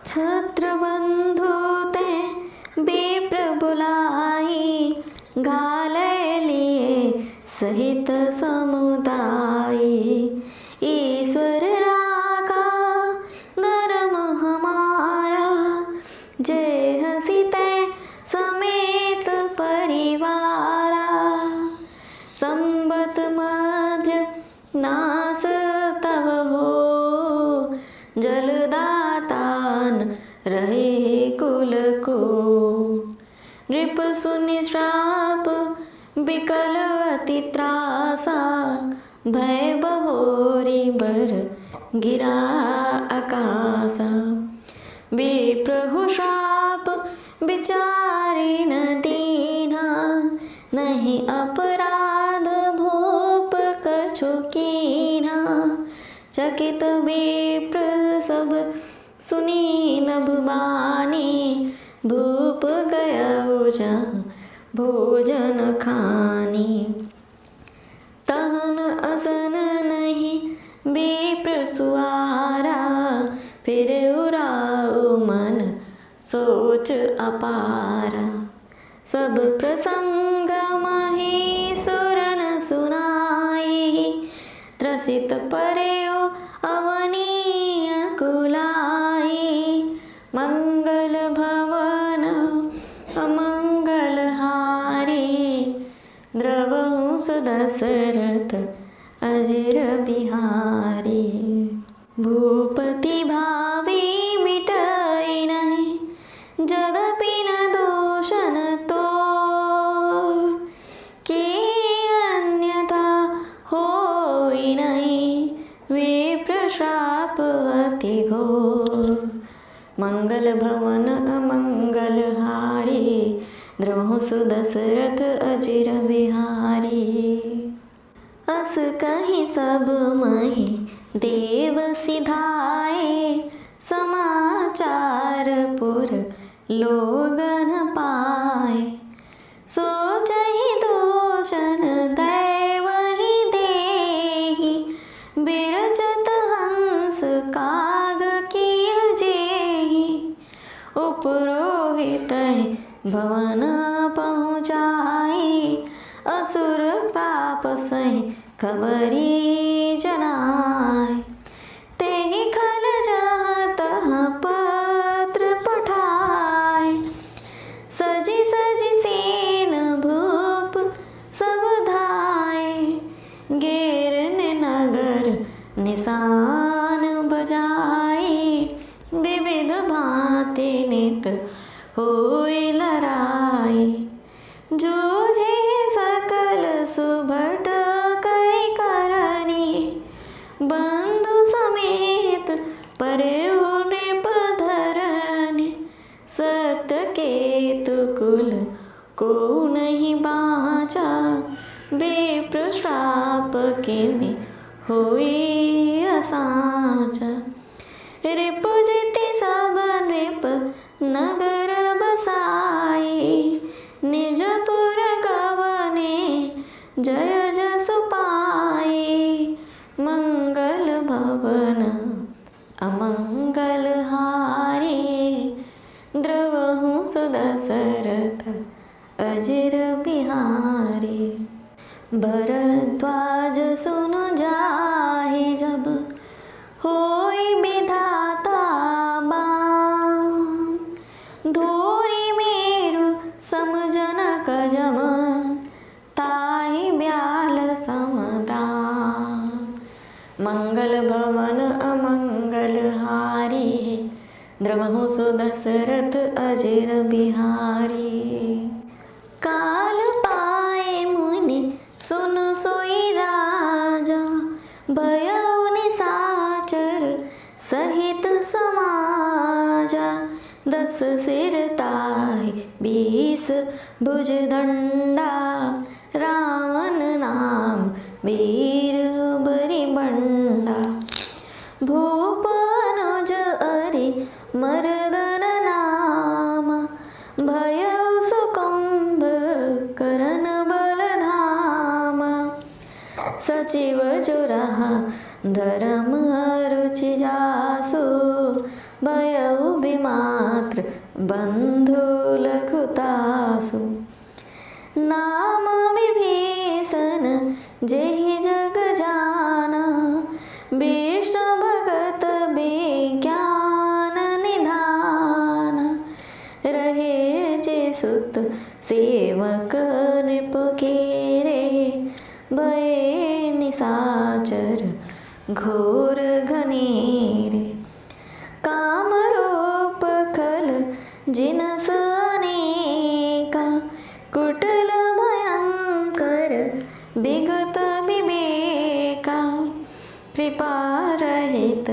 छत्र बंधु ते विप्र बुलाई, घाले लिए सहित समुदाय। ईश्वर राखा धर्म हमारा, जय हसी तै समेत परिवारा। संबत मध्य नास तव हो, जलदातान रहे कुल को। नृप सुनि श्राप बिकल अति त्रासा, भय बहोरी बर गिरा आकाशा। विप्रहु श्राप विचारि न दीन्हा, नहीं अपराध भूप कछु कीन्हा। चकित विप्र सब सुनी नभ बानी, भूप गयउ जहाँ भोजन खानी। तहन असन नहीं विप्र सुआरा, फिर उराओ मन सोच अपारा। सब प्रसंग महीसुर न सुनाई, त्रसित पर्यो अवनीय कुलाई। मंगल भवन अमंगल हारी, द्रवहु दशरथ अजिर बिहारी। भूपति भावी मिटई नहीं, जदपि न दोषन तोर। कि अन्यथा होई नहीं, विप्र श्राप अति घोर। मंगल मंगल भवन अमंगल हारी, द्रवहु सुदशरथ अजिर बिहारी। अस कहीं सब मही देव सिधाए, समाचार पुर लोगन पाए। सोचहि दोषन दैवहि देहि, बिरचत हंस काग किय जेहि। उपरोहित भवन पहुँचाई, असुर तापसहि खबरी जनाय। तेहि खल जहाँ तहाँ पत्र पठाय, सजी सजी सेन भूप सब धाय। गेरन नगर निशान बजाई, विविध भांति नित होई लड़ाई। जूझे सकल सुभट करि करनी, बंधु समेत परेउ नृपधरनि। सत्यकेतु कुल को नहीं बाचा, विप्र श्राप किमि होई असाचा। रिपुजिति सब नृप नगर बसाई, निज पुर गवने जय जसु पाई। मंगल भवन अमंगल हारी, द्रवहु सुदशरथ अजिर बिहारी। भरद्वाज सुनु जाहि जब, होई विधाता बाम। धूरी मेरु सम जनक जम, ताहि ब्याल समदाम। मंगल भवन अमंगल हारी, द्रवहु सुदशरथ अजिर बिहारी। काल पाए मुनि सुनु सोई राजा, भयउ निशाचर सहित समाजा। 10 सिर ताहि 20 भुज दंडा, रावण नाम वीर बरिबंडा। भूप अनुज अरि मर्दन नामा, भयउ सुकुंभ करन बल धामा। सचिव चुरहा धर्म रुचि जासु, भयउ विमात्र बंधु लघुतासु। नाम विभीषण जेहि जग जाना, विष्णु भगत विज्ञान निधान। रहे जे सुत सेवक नृप केरे, भये निशाचर घोर घनेरे। काम रूप खल जिनस अनेका, कुटिल भयंकर विगत विवेका। कृपा रहित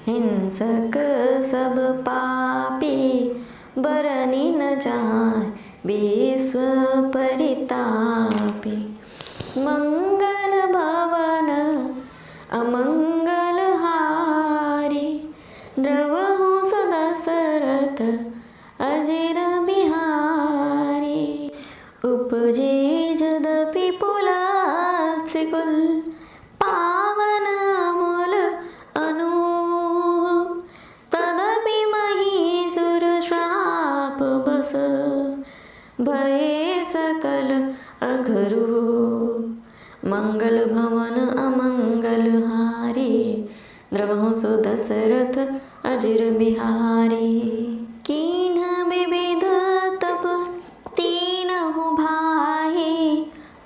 हिंसक सब पापी, बरनि न जाय विश्व परितापी। मंगल भवन अमंगल हारी, द्रवहु सुदशरथ अजिर बिहारी। उपजे यद्यपि पुलत्स्य कुल, पावन मूल अनूप। तदपि महीसुर श्राप बस, भये सकल अघरूप। मंगल भवन अमंगल हारी, द्रवहु सुदशरथ अजिर बिहारी। कीन्ह विविध तप तीनहु भाई,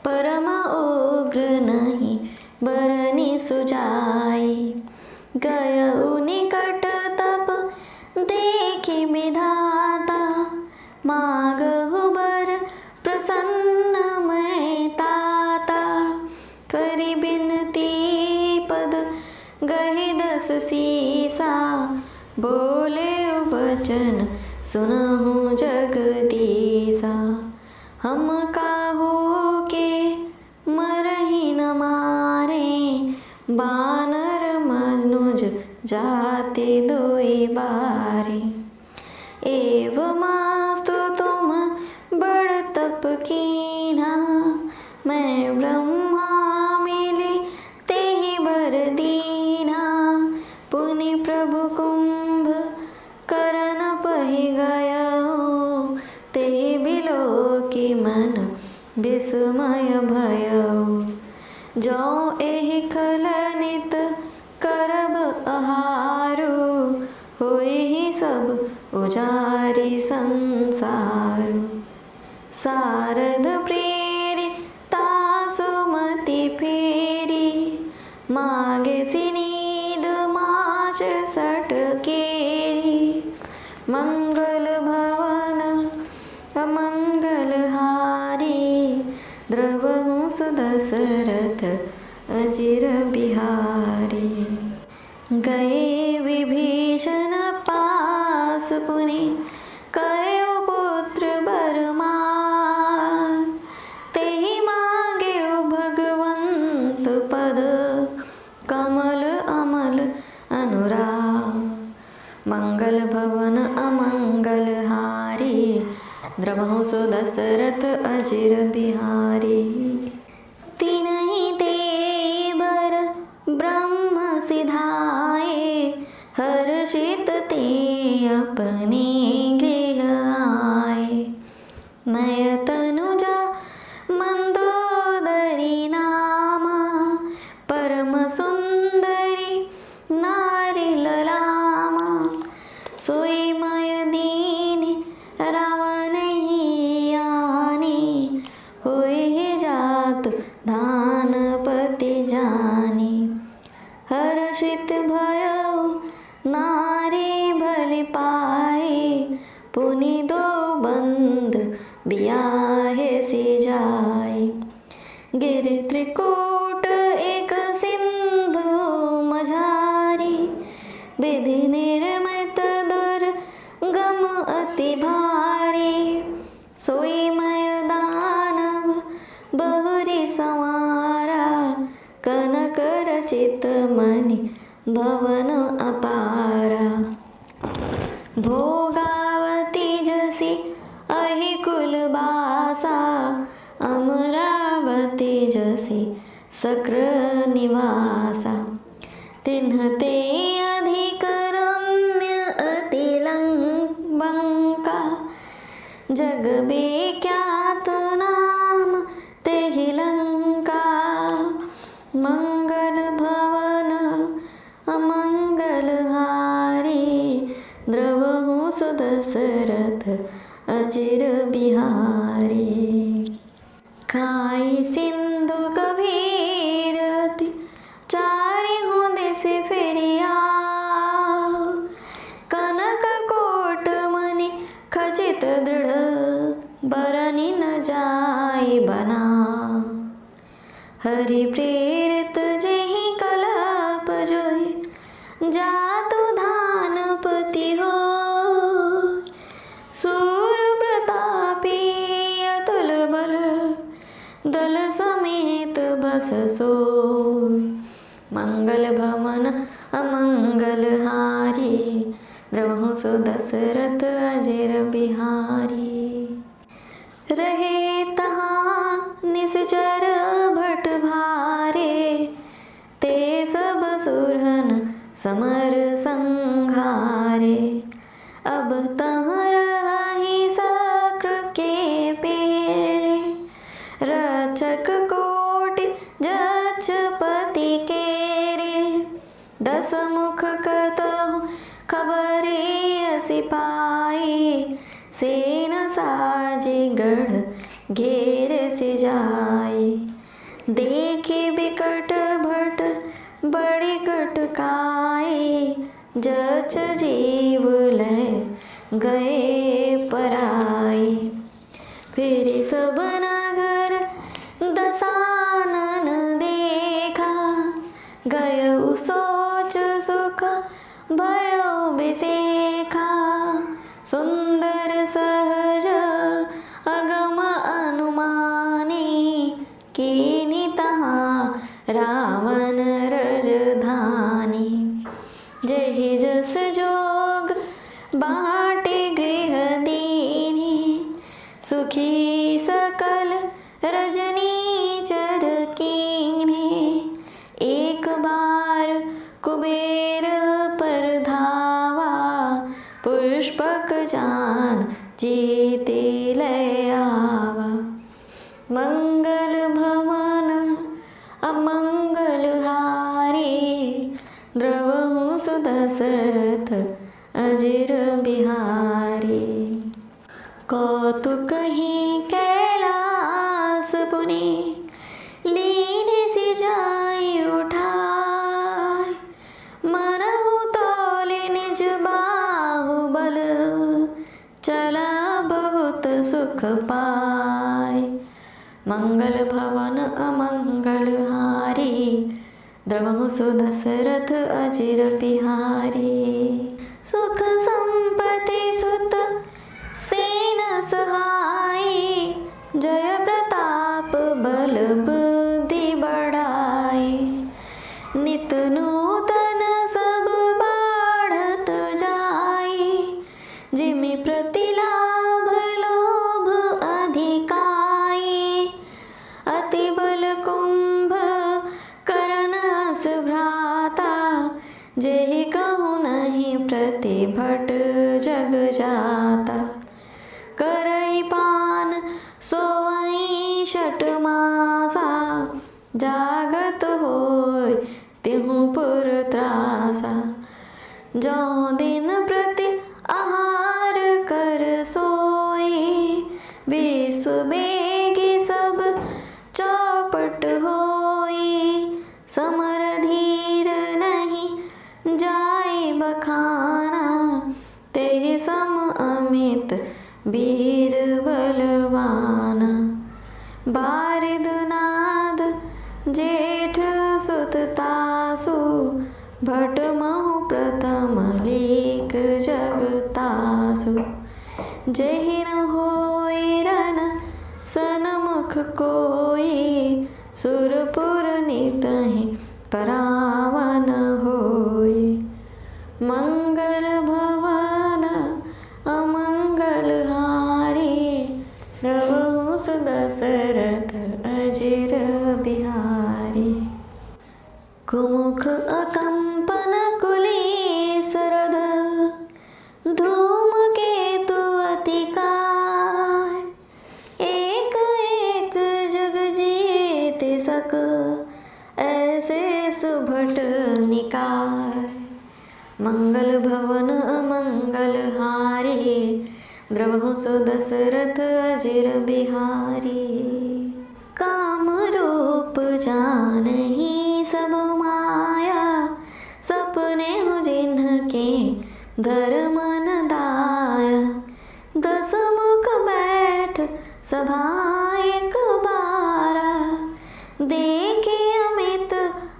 परम उग्र नहीं बरनि सुजाई। गयउ निकट तप देखि विधाता, मागहु बर प्रसन्न मैं ताता। करि बिनती पद गहि 10 सीसा, बोले वचन सुनहु जगदीसा। हम काहू के मरहि न मारे, बानर मनुज जाति दुई बारे। एवमास्तु तुम बड़ तप कीन्हा, मैं ब्रह्मा मिले तेहि बर दीन्हा। पुनि प्रभु कुंभ करन पहि गयउ, तेहि बिलोकी मन विस्मय भयउ। जौ एहि खल नित करब आहारु, होइहि सब उजारि संसारु। सारद प्रेरि तासुमति फेरी, मागे सिनीद माच सटकेरी। मंगल भवन अमंगल हारी, द्रवहु सुदशरथ अजिर बिहारी। गए विभीषण पास पुनि, कयो पुत्र बर मार। तेहि मांगेउ भगवंत पद, कमल अमल अनुराग। मंगल भवन अमंगल हारी, द्रवहु सुदशरथ अजिर बिहारी। तिन्हि ते बर ब्रह्म सिधाए, हर्षित ते अपने गृह आए। मैं तनुजा मंदोदरी नामा, परम सुंदरी नारी ललामा। सोई मय दीनि रावण ही आनी, होए जात धानपति जानी। हर्षित भयउ नारी भलि पाए, पुनि दो बंद बियाहे से जाए। गिर त्रिकूट एक सिंधु मझारी, विधि निर्मित दुर्गम अति भारी। सोई मय दानव बहुरी संवारा, कनक रचित मणि भवन अपारा। भोगावती जसी अहि कुल बासा, अमरावती जसी सक्र निवासा। तिन्हते अधिक रम्य अति लंका, जग विख्यात नाम तेहि लंका। मंगल भवन अमंगल हारी, द्रवहु सुदशरथ अजिर बिहारी। खाई सिंधु कबीरति, चारिहु दिस फिरिया। कनक कोट मणि खचित दृढ़, बरनि न जाय बना। हरि प्रेरित जेहि कलप जोई, जातु धानपति हो। सूर प्रतापी अतुल बल, दल समेत बस सोई। मंगल भवन अमंगल हारी, द्रवहु सुदशरथ अजिर बिहारी। रहे तहाँ निश्चर भट भारे, ते सब सुरहन समर संघारे। अब तहाँ रही सक्र के पेड़े, रक्षक कोटि जक्षपति केरे। दस मुख कतहु खबरे सिपाही, सेन साजे गढ़ घेर से जाए। देखे बिकट भट बड़ी कटकाए, जच जीव लय गए पराए। फिर सब नगर दसानन देखा, गयो सोच सुख भयो बिसेखा। सुंदर सुखी सकल रजनीचर कीन्हे। एक बार कुबेर पर धावा, पुष्पक जान जेते लय आवा। मंगल भवन अमंगल हारी, द्रवहु सुदशरथ अजिर बिहारी। कौतुक ही कैलास पुनि, लीने से जाई उठाय। मनहु तौले निज बाहुबल, चला बहुत सुख पाय। मंगल भवन अमंगल हारी, द्रवहु सुदशरथ अजिर बिहारी। सुख संपत्ति सुत सेन सहाई, जय प्रताप बल बुद्धि बढ़ाई। नित नूतन सब बढ़त जाई, जिमि प्रतिलाभ लोभ अधिकाई। अति बल कुंभ करनस भ्राता, जेहि कहूँ नहीं प्रतिभट जग जाता। करई पान सोई षट मासा, जागत होय तिहु पुर त्रासा। जौ दिन प्रति आहार कर सोई, विश्व बेगी सब चौपट होई। समर धीर नहीं जाय बखाना, तेहि सम अमित वीर बलवाना। बारिद नाद जेठ सुत तासु, भट महु प्रथम लीक जगतासु। जेहि न होई रन सनमुख कोई, सुरपुर नितहि परावन होई। मंगल भवन अमंगल हारी, द्रवहु सुदशरथ अजिर बिहारी। कुमुख अकंपन कुलीसरद, धूमकेतु अतिकाय। एक एक जग जीते सक, ऐसे सुभट निकाय। मंगल भवन अमंगल हारी, द्रवहु सुदशरथ अजिर बिहारी। काम रूप जानहि सब माया, सपने हु जिन्हके धर्म न दाया। दस मुख बैठ सभा एक बारा, देखे अमित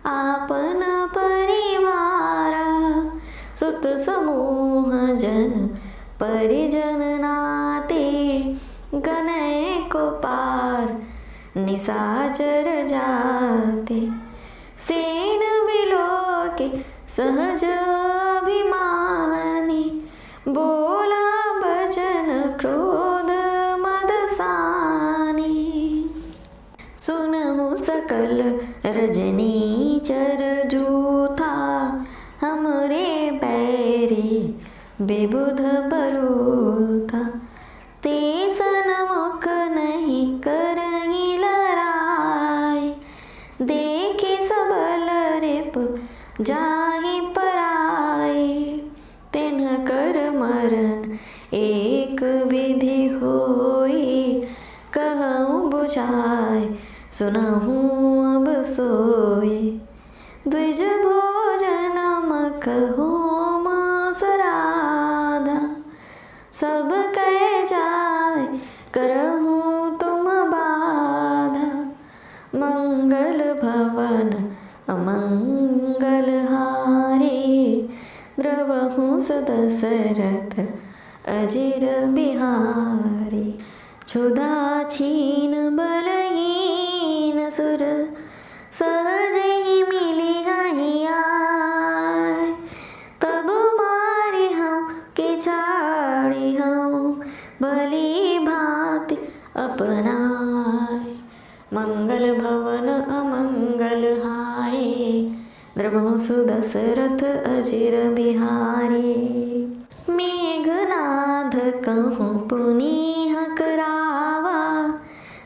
आपन परिवारा। सुत समूह जन परिजन नाते, गनय को पार निशाचर जाते। सेन बिलोके सहज अभिमानी, बोला बचन क्रोध मदसानी। सुनहु सकल रजनीचर जूथा, हमरे बैरी बेबुध बरूथा। ते सनमुख नहीं करही लड़ाई, देखे सबल रिप जाहि पराई। तिन्ह कर मरन एक विधि होई, कहूँ बुझाय सुनहूँ अब सोई। द्विज भोजन मख होम सराधा, सब कह जाय करहूँ तुम बाधा। मंगल भवन अमंगल हारी, द्रवहु सुदशरथ अजिर बिहारी। क्षुधा छीन बलहीन सुर, सहज ही मिली हहीं आय। तब मारी हूँ कि छाड़ी हूँ भली भांति अपनाए। मंगल भवन अमंगल हारे, द्रवहु दशरथ अजिर बिहारी। मेघनाद कहूँ पुनीह करावा,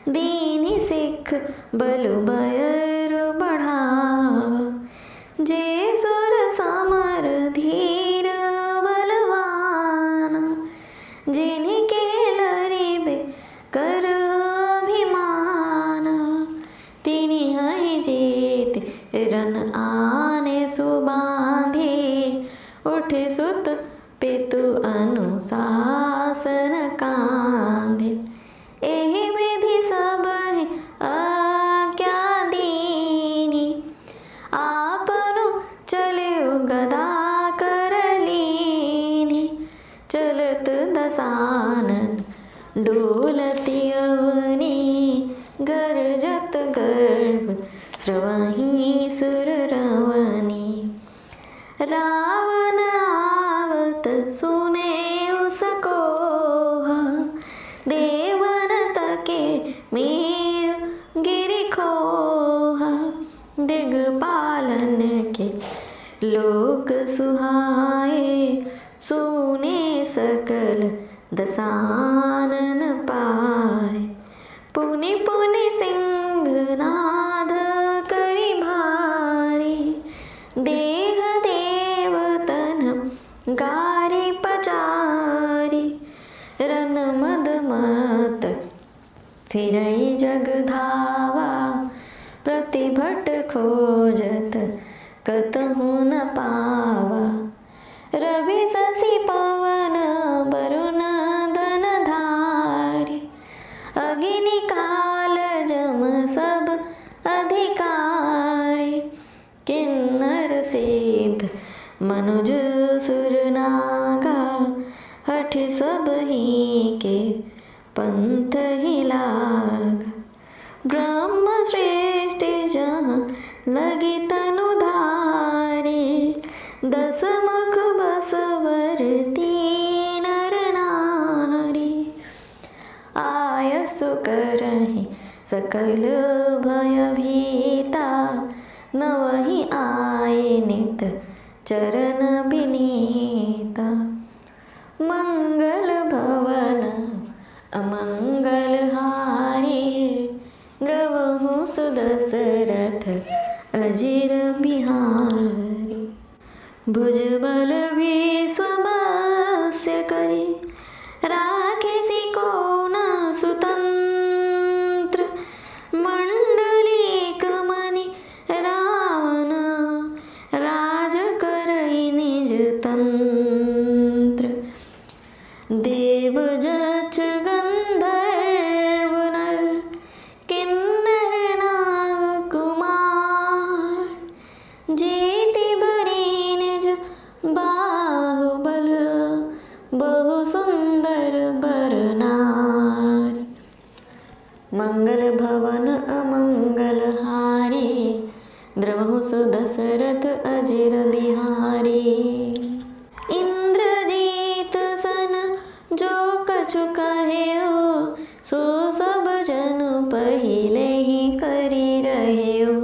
दीनि सिख बलु बयर बढ़ावा। जे सुर समर धीर बलवान, जिनके लरिबे कर अभिमान। तिनि हहि जीत रन आने सुबांधे, उठे सुत पितु अनुशासन कांधे। एहि विधि सबहि आज्ञा दीनी, आपनु चलिउ गदा कर लीनी। चलत दसानन डोलति अवनी, गरजत गर्भ स्रवहि सुर रवनी। रावण आवत सुने उसकोहा, देवन तके मीर गिरि खोहा। दिग्पालन के लोक सुहाए, सुने सकल दसानन पाए। पुनि पुनि सिंहनाद करि भारी, देह देवतन गारि पचारी। रन मद मत फिरई जग धावा, प्रतिभट खोजत कतहु न पावा। रवि शशि पवन वरुण धन धारी, अग्नि काल जम सब अधिकारी। किन्नर सिद्ध मनुज सुर नागा, हठ सब ही के पंथ ही लागा। ब्रह्म श्रेष्ठ जहाँ लगी तनु धारी, दस मुख बसवर तीन नर नारी। आयसु करहि सकल भय भीता, नवहि आए नित चरण बिनीता। मंगल भवन अमंगल हारे, द्रवहु दशरथ अजिर बिहारी। भुजबल विश्ववस्य करि, राखेसि कौन सुतंत्र। मंडलीक मणि रावण, राज करई निज तंत्र। देव जच गंधर्व नर, किन्नर नाग कुमार। जेति बरी निज बाहुबल, बहु सुंदर बर नारी। मंगल भवन अमंगल हारे, द्रवहु दशरथ अजिर बिहारी। इंद्रजीत सन जो कछु कहेओ, सो सब जनु पहिले ही करि रहेओ।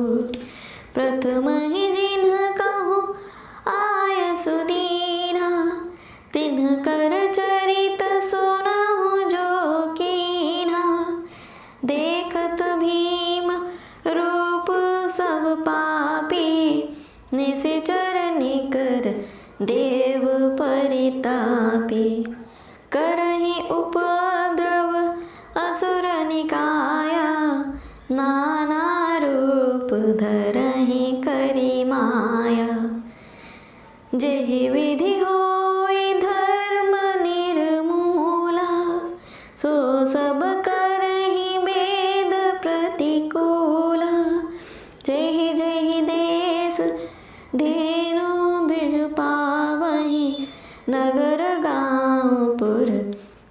प्रथम ही जिन्ह कहूँ आयसु दीना, तिन्ह कर चरित सुनहु जो कीना। देखत भीम रूप सब पापी, निशिचर निकर देव परितापी। करहि उपद्रव असुर निकाया, नाना रूप धरहि करि माया। जेहि विधि होई धर्म निर्मूला, सो सब करहि वेद प्रतिकूला। जेहि जेहि देश धेनु द्विज पावहि, नगर गाँव पुर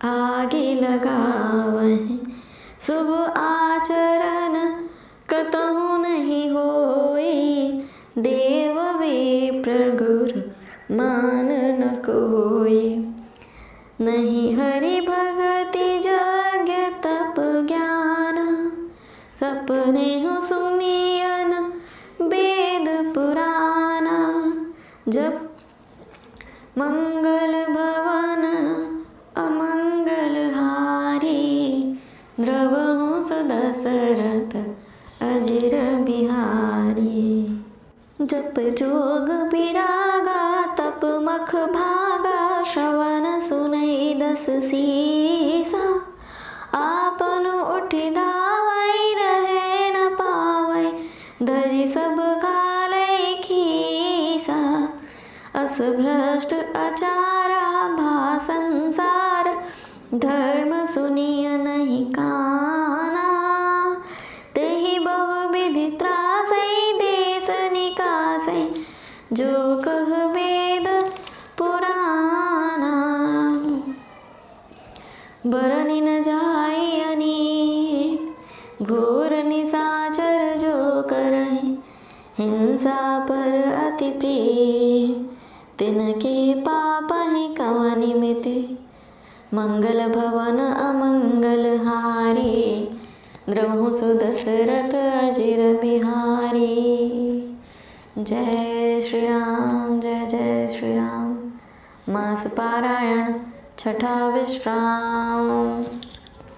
आगे लगावहि। शुभ आचरण कतहु नहीं होई, देव विप्र गुरु मान न कोई। नहीं हरि भगति यज्ञ तप ज्ञान, सपने हो सुनियन वेद पुराना, जब मंगल भवन अमंगल हारी, द्रवहु दशरथ अजिर बिहारी। जप जोग विरागा तप मख भागा, श्रवण सुनै दस सीसा, आपन उठि धावै रहे न पावै, धरि सब खालै खीसा। अस भ्रष्ट अचारा भा संसार, धर्म सुनिय नहीं काना, तेहि बहुविधि त्रासै देश निकासै, जो कह वेद पुराना। बरनि न जाय अनीत, घोर निशाचर जो करहिं, हिंसा पर अति प्रिय, तिनके पापहि कवन मिति। मंगल भवन अमंगल हारी, द्रवहु दशरथ अजिर बिहारी। जय श्री राम, जय जय श्री राम। मास पारायण, छठा विश्राम।